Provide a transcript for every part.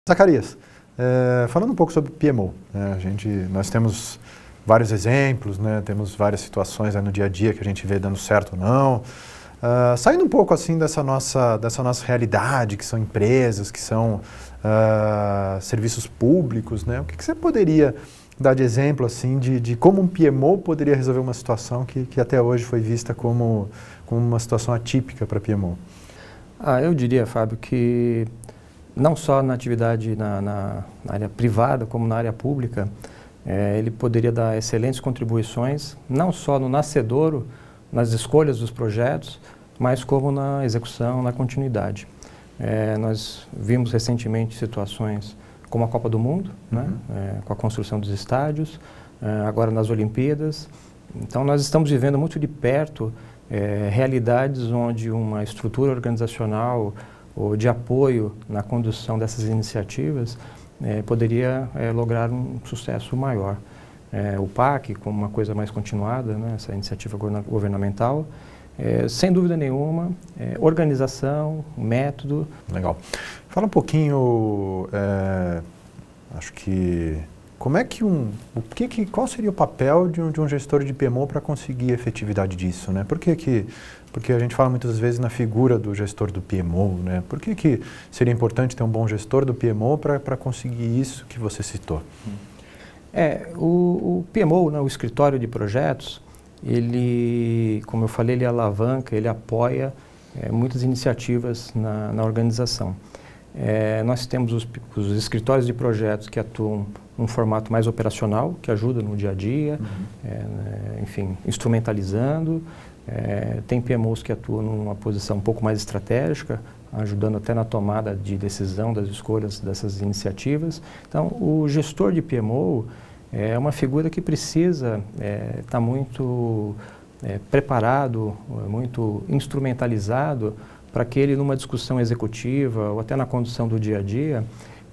Zacarias, falando um pouco sobre PMO, né, nós temos vários exemplos, né, temos várias situações no dia a dia que a gente vê dando certo ou não. Saindo um pouco assim dessa nossa realidade, que são empresas, que são serviços públicos, né, o que você poderia dar de exemplo assim, de como um PMO poderia resolver uma situação que até hoje foi vista como uma situação atípica para PMO? Eu diria, Fábio, que não só na atividade na área privada, como na área pública, ele poderia dar excelentes contribuições, não só no nascedouro, nas escolhas dos projetos, mas como na execução, na continuidade. Nós vimos recentemente situações como a Copa do Mundo, né, com a construção dos estádios, agora nas Olimpíadas. Então nós estamos vivendo muito de perto realidades onde uma estrutura organizacional ou de apoio na condução dessas iniciativas poderia lograr um sucesso maior. O PAC, como uma coisa mais continuada, né, essa iniciativa governamental, sem dúvida nenhuma, organização, método. Legal. Fala um pouquinho, acho que, como é que qual seria o papel de um gestor de PMO para conseguir a efetividade disso, né? Porque a gente fala muitas vezes na figura do gestor do PMO, né? Por que seria importante ter um bom gestor do PMO para conseguir isso que você citou? O PMO, né, o escritório de projetos, ele, como eu falei, ele alavanca, ele apoia muitas iniciativas na organização. Nós temos os escritórios de projetos que atuam num formato mais operacional, que ajuda no dia a dia, enfim, instrumentalizando. Tem PMOs que atuam numa posição um pouco mais estratégica, ajudando até na tomada de decisão das escolhas dessas iniciativas. Então, o gestor de PMO é uma figura que precisa estar muito preparado, muito instrumentalizado, para que ele, numa discussão executiva ou até na condução do dia a dia,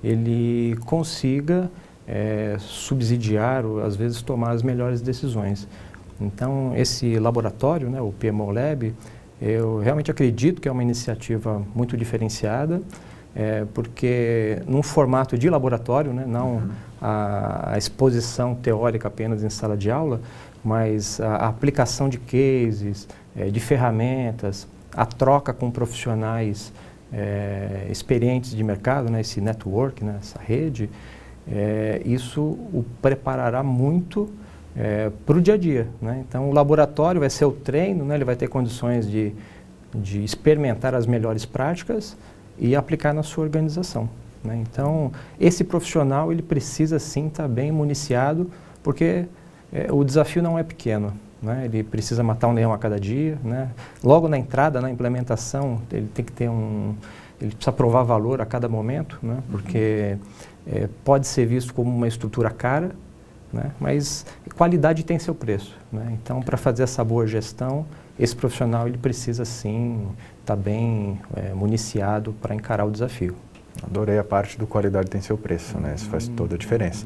ele consiga subsidiar ou, às vezes, tomar as melhores decisões. Então, esse laboratório, né, o PMO Lab, eu realmente acredito que é uma iniciativa muito diferenciada, porque num formato de laboratório, né, não a exposição teórica apenas em sala de aula, mas a aplicação de cases, de ferramentas, a troca com profissionais experientes de mercado, né, esse network, né, essa rede, isso o preparará muito para o dia a dia, né? Então, o laboratório vai ser o treino, né? Ele vai ter condições de experimentar as melhores práticas e aplicar na sua organização, né? Então, esse profissional, ele precisa sim estar bem municiado, porque o desafio não é pequeno, né? Ele precisa matar um leão a cada dia, né? Logo na entrada, na implementação, ele tem que ter ele precisa provar valor a cada momento, né? Porque pode ser visto como uma estrutura cara, né? Mas qualidade tem seu preço, né? Então, para fazer essa boa gestão, esse profissional ele precisa sim estar bem municiado para encarar o desafio. Adorei a parte do qualidade tem seu preço, né? Isso faz toda a diferença.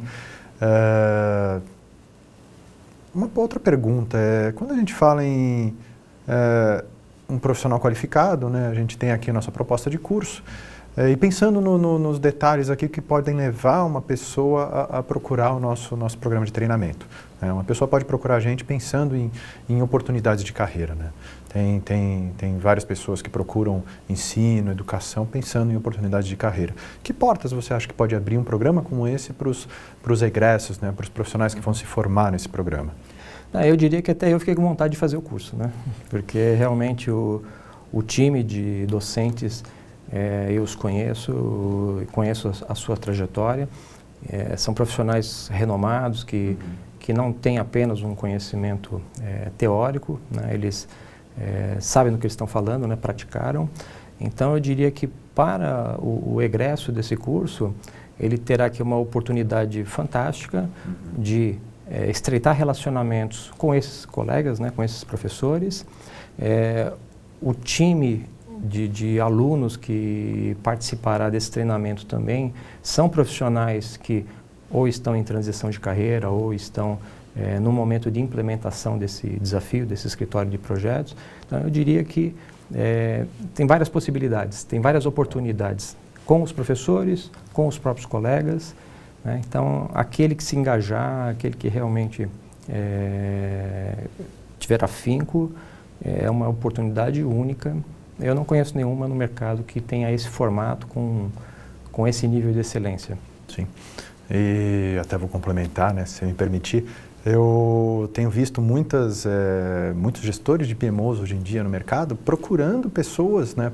Uma outra pergunta quando a gente fala em um profissional qualificado, né? A gente tem aqui a nossa proposta de curso, e pensando nos detalhes aqui que podem levar uma pessoa a procurar o nosso programa de treinamento. Uma pessoa pode procurar a gente pensando em oportunidades de carreira, né? Tem várias pessoas que procuram ensino, educação, pensando em oportunidades de carreira. Que portas você acha que pode abrir um programa como esse para os egressos, né? Para os profissionais que vão se formar nesse programa? Eu diria que até eu fiquei com vontade de fazer o curso, né? Porque realmente o time de docentes, eu os conheço a sua trajetória, são profissionais renomados que não têm apenas um conhecimento teórico, né? Eles sabem do que eles estão falando, né? Praticaram. Então eu diria que para o egresso desse curso, ele terá aqui uma oportunidade fantástica de estreitar relacionamentos com esses colegas, né? Com esses professores, o time de alunos que participará desse treinamento também são profissionais que ou estão em transição de carreira ou estão no momento de implementação desse desafio, desse escritório de projetos. Então, eu diria que tem várias possibilidades, tem várias oportunidades com os professores, com os próprios colegas, né? Então, aquele que se engajar, aquele que realmente tiver afinco, é uma oportunidade única. Eu não conheço nenhuma no mercado que tenha esse formato com esse nível de excelência. Sim. E até vou complementar, né, se me permitir. Eu tenho visto muitos gestores de PMOs hoje em dia no mercado procurando pessoas, né,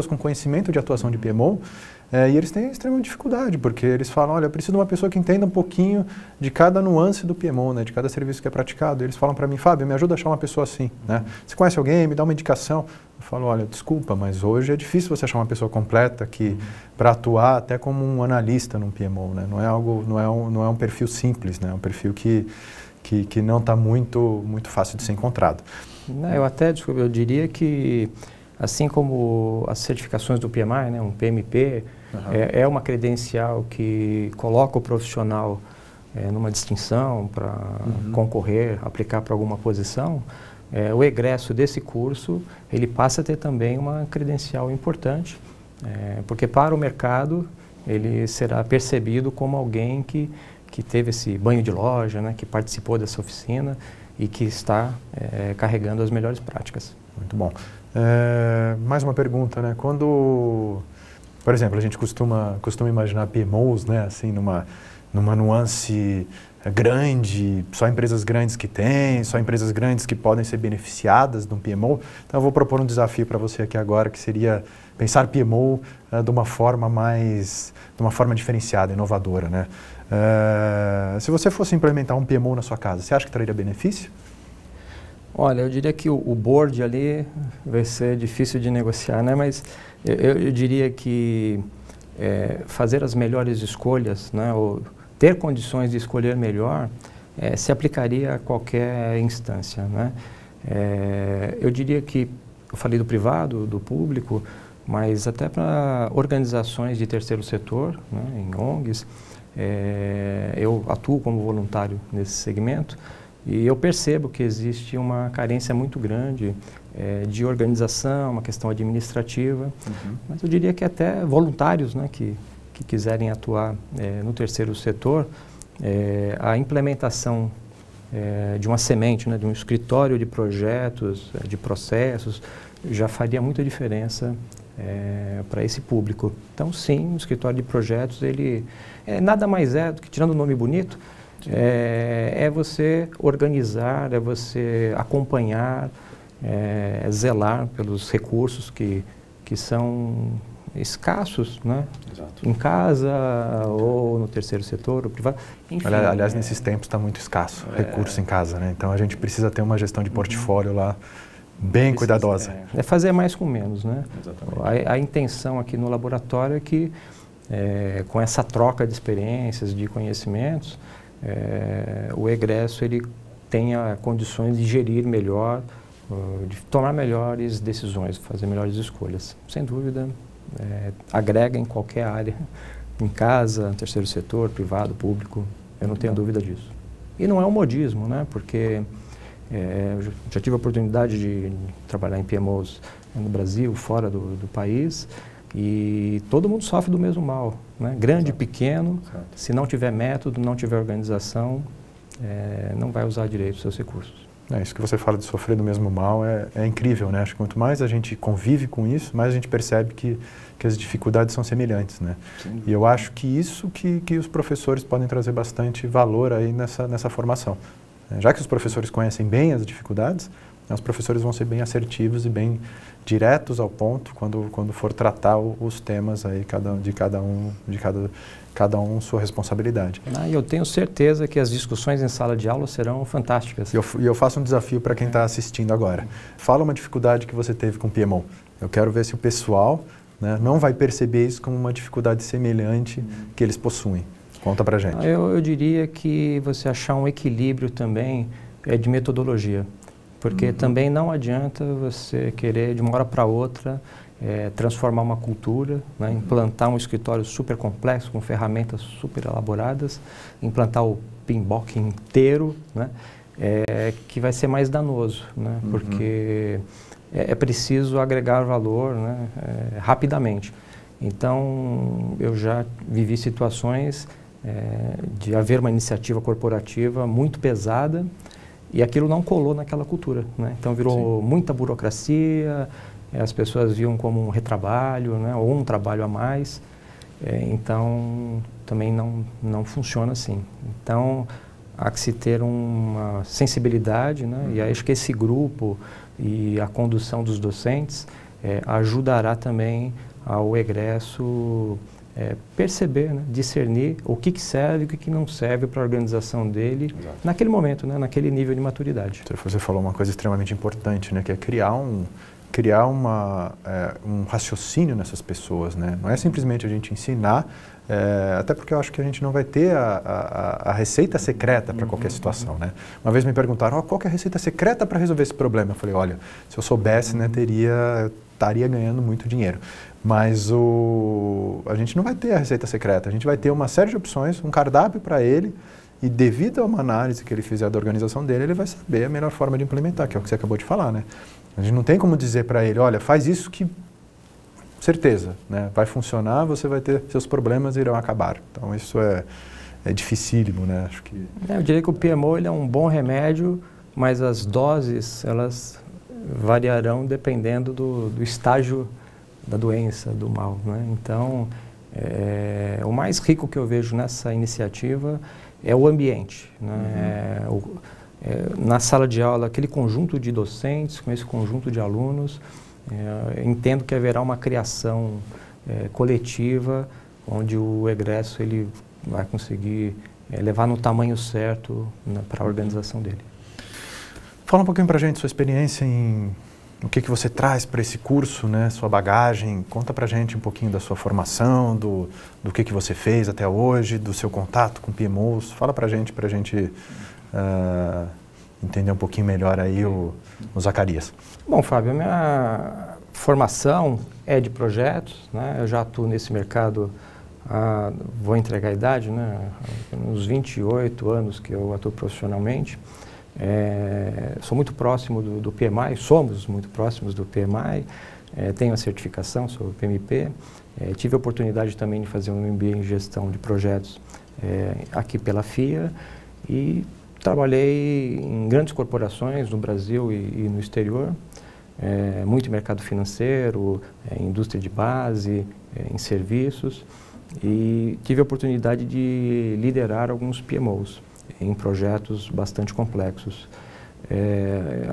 com conhecimento de atuação de PMO, e eles têm extrema dificuldade, porque eles falam, olha, eu preciso de uma pessoa que entenda um pouquinho de cada nuance do PMO, né, de cada serviço que é praticado. E eles falam para mim, Fábio, me ajuda a achar uma pessoa assim, né? Você conhece alguém? Me dá uma indicação. Eu falo, olha, desculpa, mas hoje é difícil você achar uma pessoa completa que para atuar até como um analista num PMO, né? Não é um perfil simples, né? É um perfil que não está muito fácil de ser encontrado. Eu diria que, assim como as certificações do PMI, né, um PMP, é uma credencial que coloca o profissional numa distinção para concorrer, aplicar para alguma posição, o egresso desse curso, ele passa a ter também uma credencial importante, porque para o mercado ele será percebido como alguém que teve esse banho de loja, né, que participou dessa oficina e que está carregando as melhores práticas. Muito bom. Mais uma pergunta, né? Quando, por exemplo, a gente costuma imaginar PMOs, né, assim, numa nuance grande, só empresas grandes que têm, só empresas grandes que podem ser beneficiadas de um PMO. Então eu vou propor um desafio para você aqui agora, que seria pensar PMO de uma forma diferenciada, inovadora, né? Se você fosse implementar um PMO na sua casa, você acha que traria benefício? Olha, eu diria que o board ali vai ser difícil de negociar, né? Mas eu diria que fazer as melhores escolhas, né? Ou ter condições de escolher melhor, se aplicaria a qualquer instância, né? Eu diria que, eu falei do privado, do público, mas até para organizações de terceiro setor, né, em ONGs, eu atuo como voluntário nesse segmento e eu percebo que existe uma carência muito grande de organização, uma questão administrativa, mas eu diria que até voluntários, né, que quiserem atuar no terceiro setor, a implementação de uma semente, né, de um escritório de projetos, de processos, já faria muita diferença para esse público. Então, sim, o escritório de projetos, ele nada mais do que, tirando o nome bonito, é você organizar, é você acompanhar, zelar pelos recursos que são escassos, né? Exato. Em casa ou no terceiro setor, ou privado. Enfim, aliás, nesses tempos está muito escasso recurso em casa, né? Então a gente precisa ter uma gestão de portfólio lá bem cuidadosa. É fazer mais com menos, né? Exatamente. A intenção aqui no laboratório é que, com essa troca de experiências, de conhecimentos, o egresso ele tenha condições de gerir melhor, de tomar melhores decisões, fazer melhores escolhas. Sem dúvida, agrega em qualquer área, em casa, terceiro setor, privado, público, eu não tenho dúvida disso. E não é um modismo, né? Porque eu já tive a oportunidade de trabalhar em PMOs no Brasil, fora do país, e todo mundo sofre do mesmo mal, né? Grande e pequeno, se não tiver método, não tiver organização, não vai usar direito os seus recursos. Isso que você fala de sofrer do mesmo mal é incrível, né? Acho que quanto mais a gente convive com isso, mais a gente percebe que as dificuldades são semelhantes, né? Sim. E eu acho que isso que os professores podem trazer bastante valor aí nessa formação. Já que os professores conhecem bem as dificuldades, os professores vão ser bem assertivos e bem diretos ao ponto quando for tratar os temas aí, cada um sua responsabilidade. Eu tenho certeza que as discussões em sala de aula serão fantásticas. E eu faço um desafio para quem está assistindo agora. Fala uma dificuldade que você teve com o PMO. Eu quero ver se o pessoal, né, não vai perceber isso como uma dificuldade semelhante que eles possuem. Conta pra gente. Eu diria que você achar um equilíbrio também de metodologia. Porque também não adianta você querer, de uma hora para outra, transformar uma cultura, né, implantar um escritório super complexo, com ferramentas super elaboradas, implantar o PMBOK inteiro, né, que vai ser mais danoso, né, porque é preciso agregar valor, né, rapidamente. Então, eu já vivi situações de haver uma iniciativa corporativa muito pesada e aquilo não colou naquela cultura, né? Então, virou muita burocracia, as pessoas viam como um retrabalho, né? Ou um trabalho a mais. Então, também não funciona assim. Então, há que se ter uma sensibilidade, né? E acho que esse grupo e a condução dos docentes ajudará também ao egresso perceber, né? Discernir o que serve e o que não serve para a organização dele. Exato. Naquele momento, né? Naquele nível de maturidade. Você falou uma coisa extremamente importante, né? Que é criar um raciocínio nessas pessoas, né? Não é simplesmente a gente ensinar, até porque eu acho que a gente não vai ter a receita secreta para qualquer situação, né? Uma vez me perguntaram, qual que é a receita secreta para resolver esse problema? Eu falei, olha, se eu soubesse, né, eu estaria ganhando muito dinheiro. Mas a gente não vai ter a receita secreta, a gente vai ter uma série de opções, um cardápio para ele, e devido a uma análise que ele fizer da organização dele, ele vai saber a melhor forma de implementar, que é o que você acabou de falar, né? A gente não tem como dizer para ele, olha, faz isso que, certeza, né? Vai funcionar, você vai ter, seus problemas irão acabar. Então isso é dificílimo, né? Acho que... Eu diria que o PMO ele é um bom remédio, mas as doses, elas variarão dependendo do estágio da doença, do mal, né? Então, o mais rico que eu vejo nessa iniciativa é o ambiente, né? Na sala de aula, aquele conjunto de docentes, com esse conjunto de alunos, entendo que haverá uma criação coletiva, onde o egresso ele vai conseguir levar no tamanho certo para a organização dele. Fala um pouquinho para a gente sua experiência o que você traz para esse curso, né? Sua bagagem. Conta para a gente um pouquinho da sua formação, do que você fez até hoje, do seu contato com PMOs. Fala para a gente entender um pouquinho melhor aí o Zacarias. Bom, Fábio, a minha formação é de projetos, né? Eu já atuo nesse mercado, vou entregar a idade, né? Uns 28 anos que eu atuo profissionalmente. Sou muito próximo do PMI, somos muito próximos do PMI, tenho a certificação, sou PMP, tive a oportunidade também de fazer um MBA em gestão de projetos aqui pela FIA e trabalhei em grandes corporações no Brasil e no exterior, muito em mercado financeiro, indústria de base, em serviços, e tive a oportunidade de liderar alguns PMOs em projetos bastante complexos.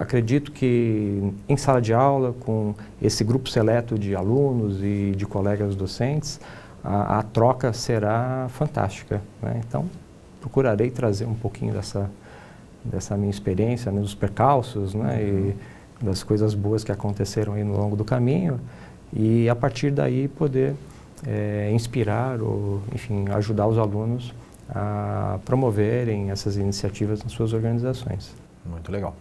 Acredito que em sala de aula, com esse grupo seleto de alunos e de colegas docentes, a troca será fantástica, né? Então, procurarei trazer um pouquinho dessa minha experiência, né, dos percalços, né, e das coisas boas que aconteceram aí no longo do caminho, e a partir daí poder inspirar ou, enfim, ajudar os alunos a promoverem essas iniciativas nas suas organizações. Muito legal.